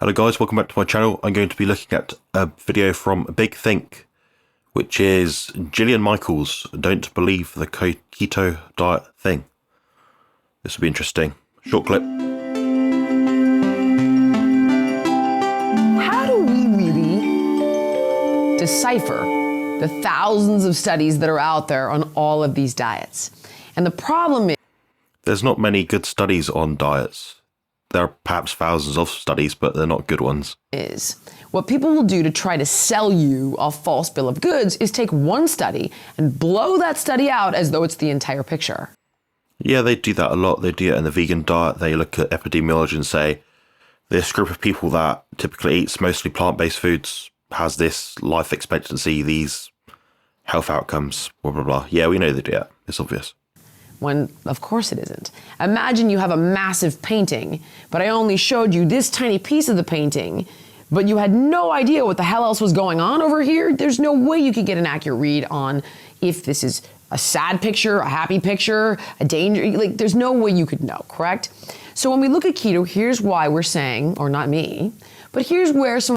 Hello guys, welcome back to my channel. I'm going to be looking at a video from Big Think, which is Jillian Michaels, Don't Believe the Keto Diet Thing. This will be interesting. Short clip. How do we really decipher the thousands of studies that are out there on all of these diets? And the problem is, there's not many good studies on diets. There are perhaps thousands of studies, but they're not good ones. What people will do to try to sell you a false bill of goods is take one study and blow that study out as though it's the entire picture. Yeah, they do that a lot. They do it in the vegan diet. They look at epidemiology and say, this group of people that typically eats mostly plant-based foods has this life expectancy, these health outcomes, blah, blah, blah. Yeah, we know they do it. It's obvious. When, of course it isn't. Imagine you have a massive painting, but I only showed you this tiny piece of the painting, but you had no idea what the hell else was going on over here. There's no way you could get an accurate read on if this is a sad picture, a happy picture, a danger, like there's no way you could know, correct? So when we look at keto, here's why we're saying, or not me, but here's where some...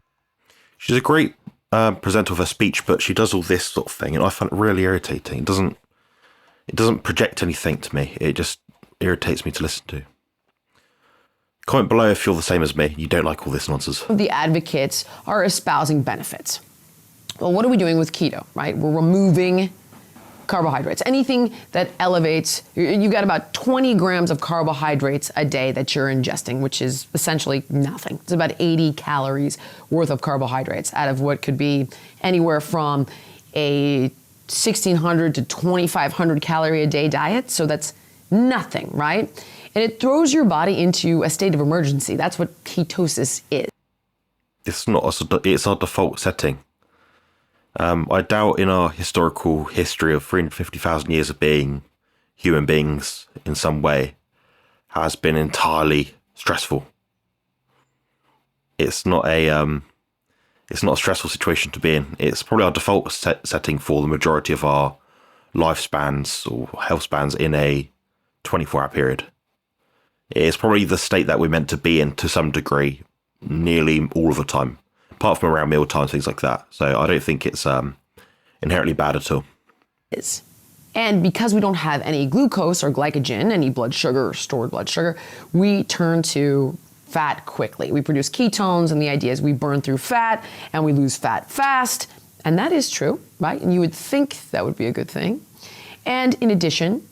She's a great presenter of her speech, but she does all this sort of thing, and I find it really irritating. It doesn't project anything to me. It just irritates me to listen to. Comment below if you're the same as me. You don't like all this nonsense. The advocates are espousing benefits. Well, what are we doing with keto, right? We're removing carbohydrates. Anything that elevates, you've got about 20 grams of carbohydrates a day that you're ingesting, which is essentially nothing. It's about 80 calories worth of carbohydrates out of what could be anywhere from a 1,600 to 2,500 calorie a day diet. So that's nothing, right? And it throws your body into a state of emergency. That's what ketosis is. It's our default setting. I doubt in our historical history of 350,000 years of being human beings in some way has been entirely stressful. It's not a stressful situation to be in. It's probably our default setting for the majority of our lifespans or health spans in a 24-hour period. It's probably the state that we're meant to be in to some degree, nearly all of the time, apart from around meal times, things like that. So I don't think it's inherently bad at all. And because we don't have any glucose or glycogen, any blood sugar or stored blood sugar, we turn to fat quickly. We produce ketones, and the idea is we burn through fat and we lose fat fast. And that is true, right? And you would think that would be a good thing. And in addition,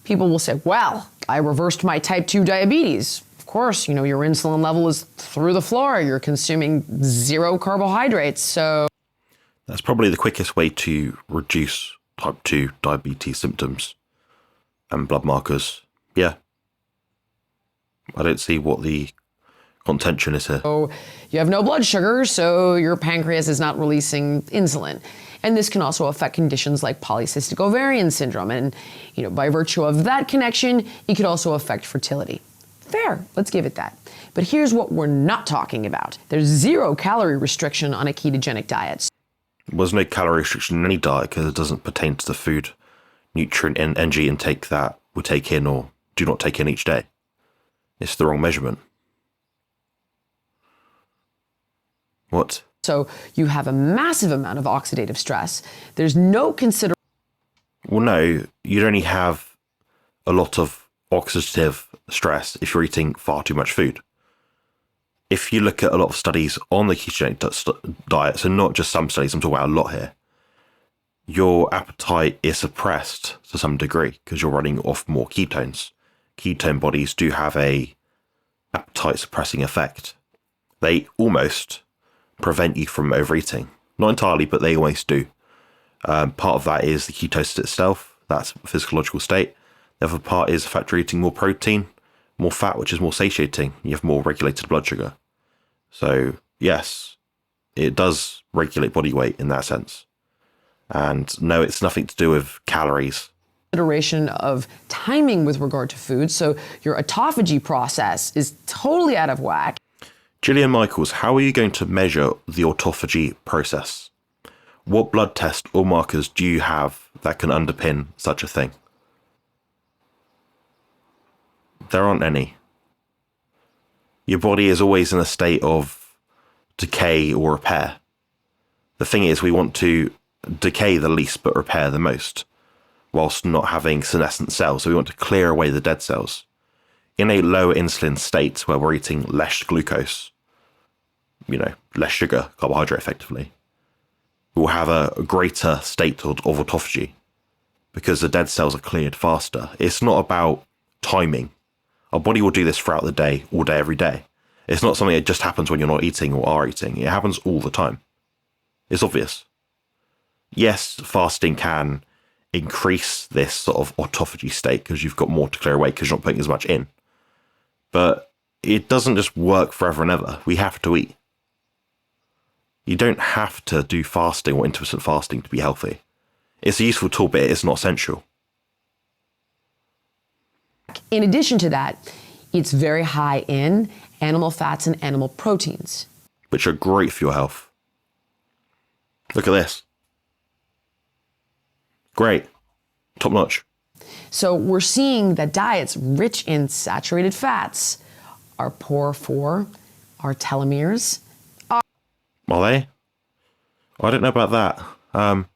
people will say, well, I reversed my type 2 diabetes. Of course, your insulin level is through the floor. You're consuming 0 carbohydrates, so... That's probably the quickest way to reduce type 2 diabetes symptoms and blood markers. Yeah. I don't see what the contention is here. So you have no blood sugar, so your pancreas is not releasing insulin. And this can also affect conditions like polycystic ovarian syndrome. And, by virtue of that connection, it could also affect fertility. Fair, let's give it that. But here's what we're not talking about. There's 0 calorie restriction on a ketogenic diet. There's no calorie restriction in any diet because it doesn't pertain to the food, nutrient, and energy intake that we take in or do not take in each day. It's the wrong measurement. What? So you have a massive amount of oxidative stress. There's no consideration. Well, no, you'd only have a lot of oxidative stress if you're eating far too much food. If you look at a lot of studies on the ketogenic diet, so not just some studies, I'm talking about a lot here, your appetite is suppressed to some degree because you're running off more ketones. Ketone bodies do have a appetite suppressing effect. They almost prevent you from overeating. Not entirely, but they always do. Part of that is the ketosis itself. That's a physiological state. The other part is the fact you're eating more protein, more fat, which is more satiating. You have more regulated blood sugar. So yes, it does regulate body weight in that sense. And no, it's nothing to do with calories. Consideration of timing with regard to food. So your autophagy process is totally out of whack. Jillian Michaels, how are you going to measure the autophagy process? What blood test or markers do you have that can underpin such a thing? There aren't any. Your body is always in a state of decay or repair. The thing is, we want to decay the least but repair the most, whilst not having senescent cells. So we want to clear away the dead cells. In a lower insulin state where we're eating less glucose, less sugar, carbohydrate effectively, we'll have a greater state of autophagy because the dead cells are cleared faster. It's not about timing. Our body will do this throughout the day, all day, every day. It's not something that just happens when you're not eating or are eating. It happens all the time. It's obvious. Yes, fasting can increase this sort of autophagy state because you've got more to clear away because you're not putting as much in. But it doesn't just work forever and ever. We have to eat. You don't have to do fasting or intermittent fasting to be healthy. It's a useful tool, but it's not essential. In addition to that, it's very high in animal fats and animal proteins, which are great for your health. Look at this. Great. Top notch. So we're seeing that diets rich in saturated fats are poor for our telomeres. Are they? I don't know about that.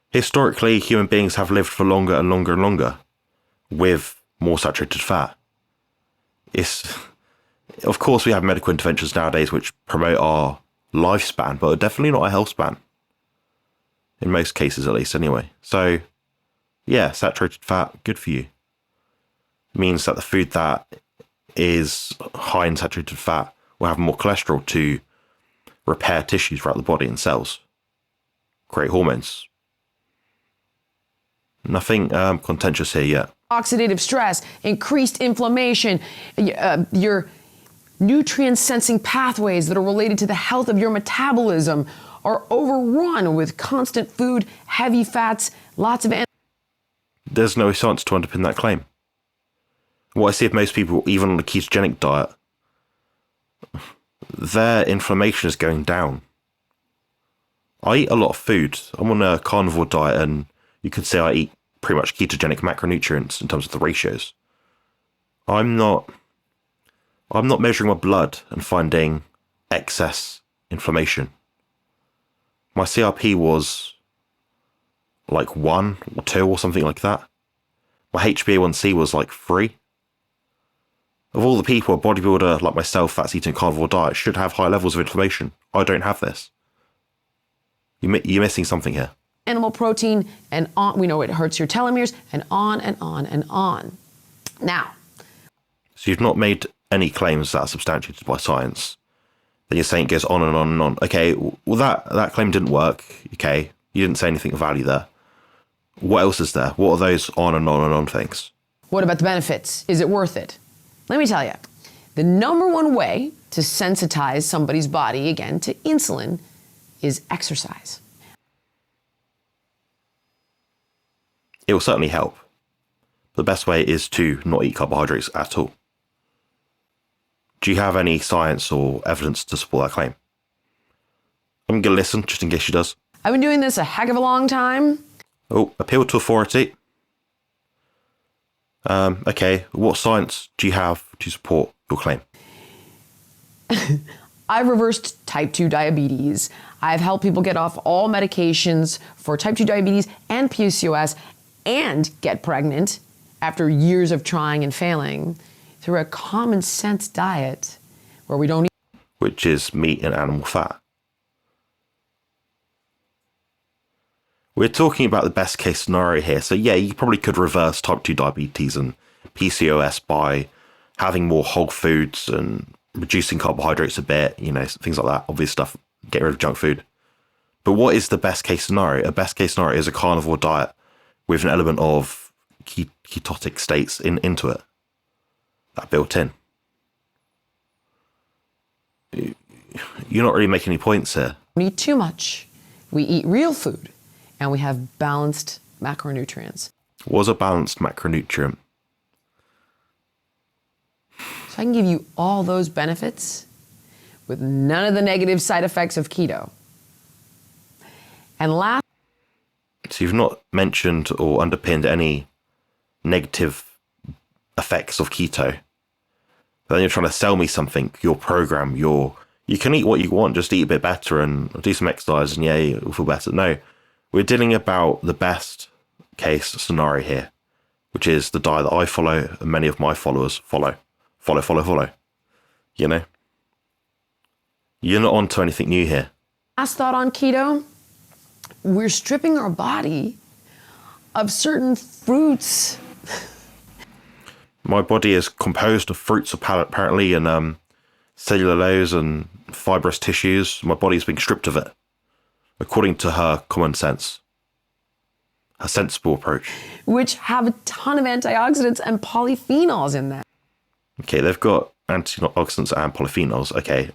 Historically, human beings have lived for longer and longer and longer with more saturated fat. Of course, we have medical interventions nowadays which promote our lifespan, but definitely not a health span. In most cases, at least, anyway. So, yeah, saturated fat, good for you. It means that the food that is high in saturated fat will have more cholesterol to repair tissues throughout the body and cells, create hormones. Nothing contentious here yet. Oxidative stress, increased inflammation, your nutrient sensing pathways that are related to the health of your metabolism are overrun with constant food, heavy fats, lots of... There's no science to underpin that claim. What I see of most people, even on a ketogenic diet, their inflammation is going down. I eat a lot of food. I'm on a carnivore diet, and you could say I eat pretty much ketogenic macronutrients in terms of the ratios. I'm not measuring my blood and finding excess inflammation. My CRP was like 1 or 2 or something like that. My HbA1c was like 3. Of all the people, a bodybuilder like myself that's eating a carnivore diet should have high levels of inflammation. I don't have this. You're missing something here. Animal protein, and on, we know it hurts your telomeres, and on and on and on. Now. So you've not made any claims that are substantiated by science. Then you're saying it goes on and on and on. Okay, well that claim didn't work. Okay, you didn't say anything of value there. What else is there? What are those on and on and on things? What about the benefits? Is it worth it? Let me tell you, the number one way to sensitize somebody's body, again, to insulin is exercise. It will certainly help. The best way is to not eat carbohydrates at all. Do you have any science or evidence to support that claim? I'm going to listen, just in case she does. I've been doing this a heck of a long time. Oh, appeal to authority. Okay, what science do you have to support your claim? I've reversed type 2 diabetes. I've helped people get off all medications for type 2 diabetes and PCOS and get pregnant after years of trying and failing through a common sense diet where we don't eat, which is meat and animal fat. We're talking about the best case scenario here. So yeah, you probably could reverse type 2 diabetes and PCOS by having more whole foods and reducing carbohydrates a bit, things like that, obvious stuff, get rid of junk food. But what is the best case scenario? A best case scenario is a carnivore diet with an element of ketotic states into it. That built in. You're not really making any points here. We eat too much. We eat real food and we have balanced macronutrients. What's a balanced macronutrient? So I can give you all those benefits with none of the negative side effects of keto. And last, so you've not mentioned or underpinned any negative effects of keto. But then you're trying to sell me something, your program, you can eat what you want, just eat a bit better and do some exercise and yeah, you'll feel better. No, we're dealing about the best case scenario here, which is the diet that I follow and many of my followers follow. You know? You're not onto anything new here. Last thought on keto, we're stripping our body of certain fruits. My body is composed of fruits apparently and cellulose and fibrous tissues. My body's being stripped of it, according to her common sense, her sensible approach. Which have a ton of antioxidants and polyphenols in them. Okay, they've got antioxidants and polyphenols. Okay,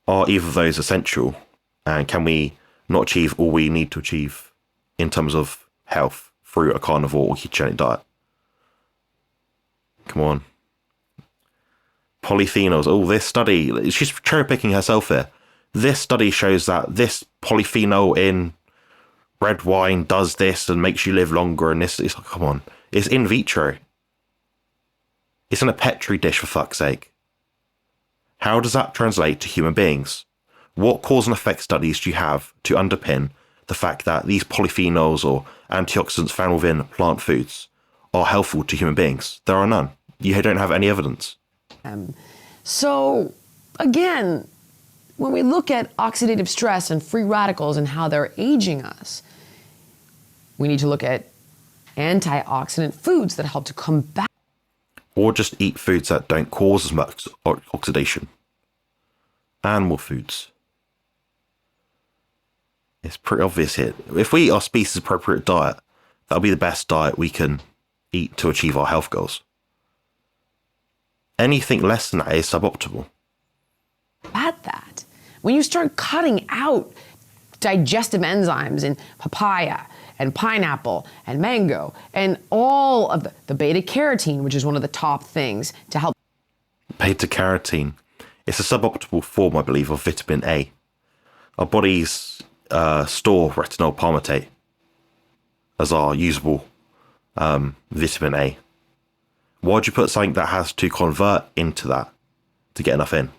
are either of those essential? And can we not achieve all we need to achieve in terms of health through a carnivore or ketogenic diet? Come on. Polyphenols. Oh, this study, she's cherry picking herself here. This study shows that this polyphenol in red wine does this and makes you live longer. And this is, come on, it's in vitro. It's in a petri dish, for fuck's sake. How does that translate to human beings? What cause and effect studies do you have to underpin the fact that these polyphenols or antioxidants found within plant foods are helpful to human beings? There are none. You don't have any evidence. So, again, when we look at oxidative stress and free radicals and how they're aging us, we need to look at antioxidant foods that help to combat. Or just eat foods that don't cause as much oxidation. Animal foods. It's pretty obvious here. If we eat our species-appropriate diet, that'll be the best diet we can eat to achieve our health goals. Anything less than that is suboptimal. At that, when you start cutting out digestive enzymes in papaya and pineapple and mango and all of the beta carotene, which is one of the top things to help. Beta carotene. It's a suboptimal form, I believe, of vitamin A. Our bodies store retinol palmitate as our usable vitamin A. Why'd you put something that has to convert into that to get enough in?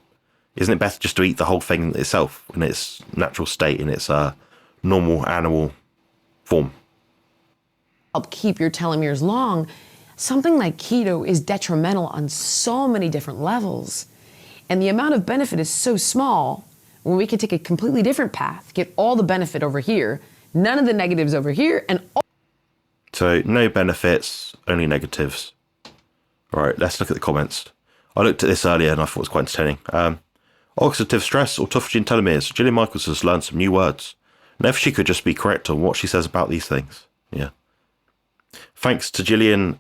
Isn't it better just to eat the whole thing itself in its natural state, in its normal animal form? Help keep your telomeres long. Something like keto is detrimental on so many different levels. And the amount of benefit is so small when we can take a completely different path, get all the benefit over here, none of the negatives over here, and all. So no benefits, only negatives. All right, let's look at the comments. I looked at this earlier and I thought it was quite entertaining. Oxidative stress, autophagy and telomeres. Jillian Michaels has learned some new words. And if she could just be correct on what she says about these things. Yeah. Thanks to Jillian,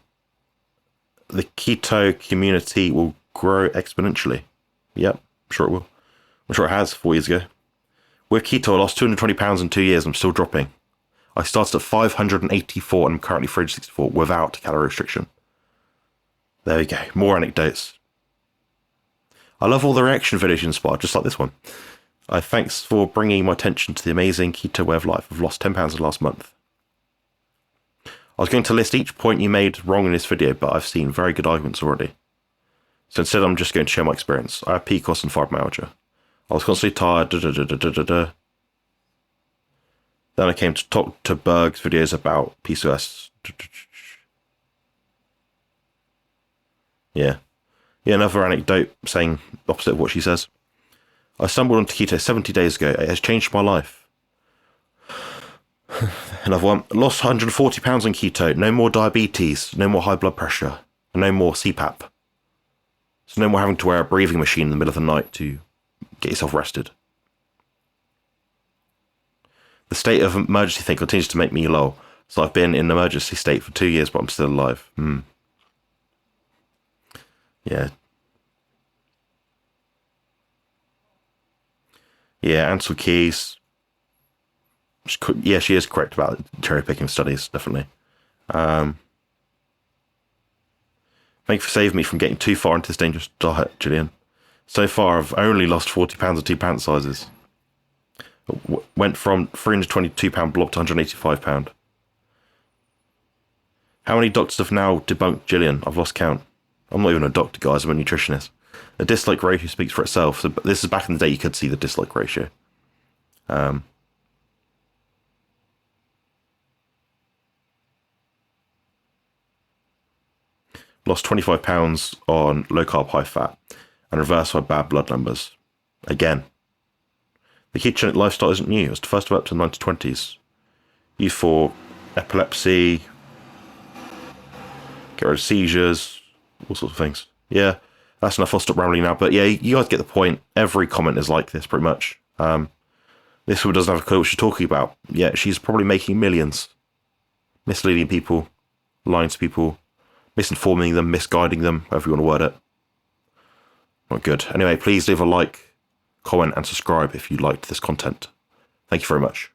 the keto community will grow exponentially. Yep, I'm sure it will. I'm sure it has 4 years ago. With keto, I lost 220 pounds in 2 years. I'm still dropping. I started at 584 and I'm currently 364 without calorie restriction. There we go. More anecdotes. I love all the reaction videos you inspired, just like this one. Thanks for bringing my attention to the amazing keto way of life. I've lost 10 pounds in the last month. I was going to list each point you made wrong in this video, but I've seen very good arguments already. So instead, I'm just going to share my experience. I have PCOS and fibromyalgia. I was constantly tired. Then I came to talk to Berg's videos about PCOS. Yeah. Yeah, another anecdote saying the opposite of what she says. I stumbled onto keto 70 days ago. It has changed my life. Another one. Lost 140 pounds on keto. No more diabetes. No more high blood pressure. And no more CPAP. So no more having to wear a breathing machine in the middle of the night to get yourself rested. The state of emergency thing continues to make me low. So I've been in an emergency state for 2 years, but I'm still alive. Yeah. Yeah, Ansel Keys. Yeah, she is correct about cherry picking studies, definitely. Thank you for saving me from getting too far into this dangerous diet, Jillian. So far, I've only lost 40 pounds of 2 pant sizes. Went from £322 block to £185. How many doctors have now debunked Jillian? I've lost count. I'm not even a doctor, guys. I'm a nutritionist. The dislike ratio speaks for itself. So this is back in the day. You could see the dislike ratio. Lost 25 pounds on low carb, high fat, and reversed my bad blood numbers. Again, the ketogenic lifestyle isn't new. It was first developed in the 1920s. Used for epilepsy, get rid of seizures, all sorts of things. Yeah, that's enough. I'll stop rambling now. But yeah, you guys get the point. Every comment is like this, pretty much. This woman doesn't have a clue what she's talking about. Yeah, she's probably making millions. Misleading people, lying to people, misinforming them, misguiding them, however you want to word it. Not good. Anyway, please leave a like, comment, and subscribe if you liked this content. Thank you very much.